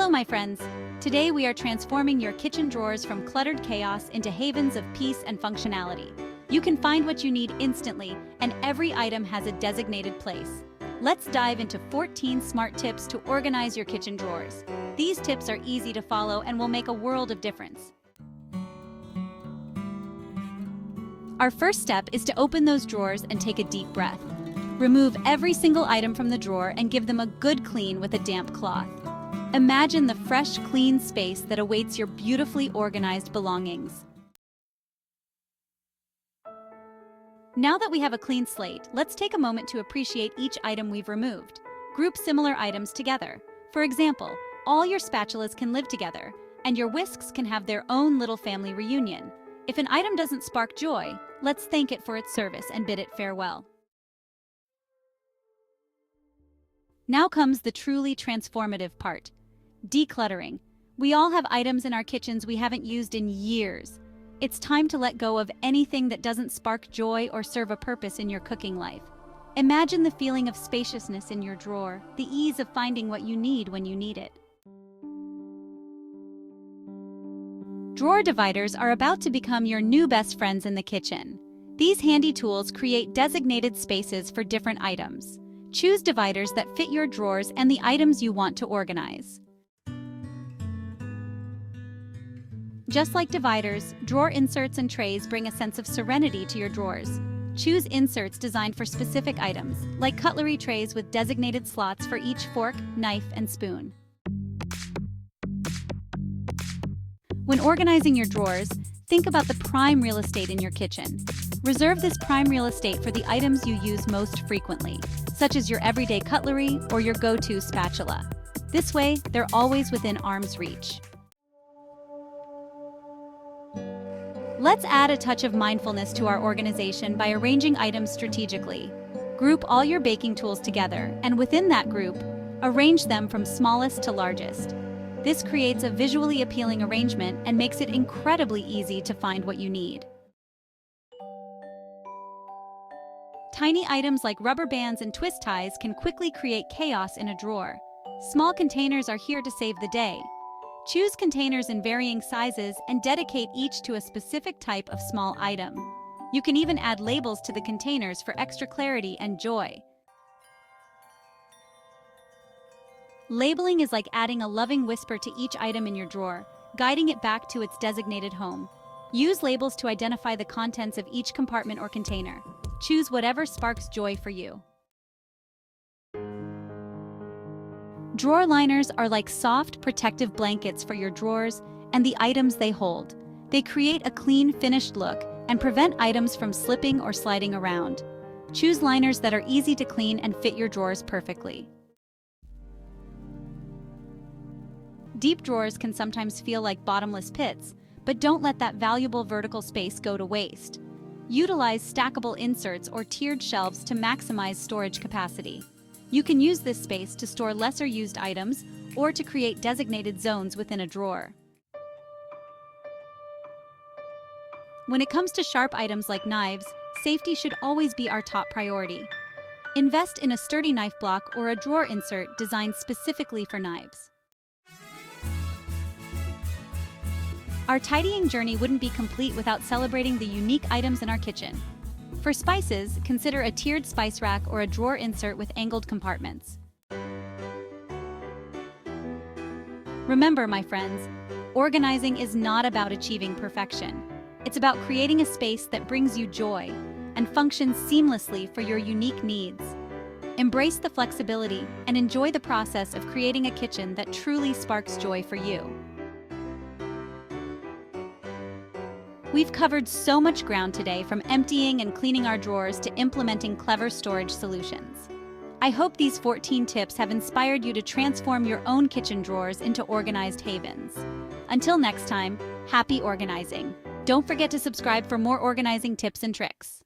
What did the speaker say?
Hello, my friends. Today we are transforming your kitchen drawers from cluttered chaos into havens of peace and functionality. You can find what you need instantly, and every item has a designated place. Let's dive into 14 smart tips to organize your kitchen drawers. These tips are easy to follow and will make a world of difference. Our first step is to open those drawers and take a deep breath. Remove every single item from the drawer and give them a good clean with a damp cloth. Imagine the fresh, clean space that awaits your beautifully organized belongings. Now that we have a clean slate, let's take a moment to appreciate each item we've removed. Group similar items together. For example, all your spatulas can live together, and your whisks can have their own little family reunion. If an item doesn't spark joy, let's thank it for its service and bid it farewell. Now comes the truly transformative part. Decluttering. We all have items in our kitchens we haven't used in years. It's time to let go of anything that doesn't spark joy or serve a purpose in your cooking life. Imagine the feeling of spaciousness in your drawer, the ease of finding what you need when you need it. Drawer dividers are about to become your new best friends in the kitchen. These handy tools create designated spaces for different items. Choose dividers that fit your drawers and the items you want to organize. Just like dividers, drawer inserts and trays bring a sense of serenity to your drawers. Choose inserts designed for specific items, like cutlery trays with designated slots for each fork, knife, and spoon. When organizing your drawers, think about the prime real estate in your kitchen. Reserve this prime real estate for the items you use most frequently, such as your everyday cutlery or your go-to spatula. This way, they're always within arm's reach. Let's add a touch of mindfulness to our organization by arranging items strategically. Group all your baking tools together, and within that group, arrange them from smallest to largest. This creates a visually appealing arrangement and makes it incredibly easy to find what you need. Tiny items like rubber bands and twist ties can quickly create chaos in a drawer. Small containers are here to save the day. Choose containers in varying sizes and dedicate each to a specific type of small item. You can even add labels to the containers for extra clarity and joy. Labeling is like adding a loving whisper to each item in your drawer, guiding it back to its designated home. Use labels to identify the contents of each compartment or container. Choose whatever sparks joy for you. Drawer liners are like soft, protective blankets for your drawers and the items they hold. They create a clean, finished look and prevent items from slipping or sliding around. Choose liners that are easy to clean and fit your drawers perfectly. Deep drawers can sometimes feel like bottomless pits, but don't let that valuable vertical space go to waste. Utilize stackable inserts or tiered shelves to maximize storage capacity. You can use this space to store lesser-used items or to create designated zones within a drawer. When it comes to sharp items like knives, safety should always be our top priority. Invest in a sturdy knife block or a drawer insert designed specifically for knives. Our tidying journey wouldn't be complete without celebrating the unique items in our kitchen. For spices, consider a tiered spice rack or a drawer insert with angled compartments. Remember, my friends, organizing is not about achieving perfection. It's about creating a space that brings you joy and functions seamlessly for your unique needs. Embrace the flexibility and enjoy the process of creating a kitchen that truly sparks joy for you. We've covered so much ground today, from emptying and cleaning our drawers to implementing clever storage solutions. I hope these 14 tips have inspired you to transform your own kitchen drawers into organized havens. Until next time, happy organizing. Don't forget to subscribe for more organizing tips and tricks.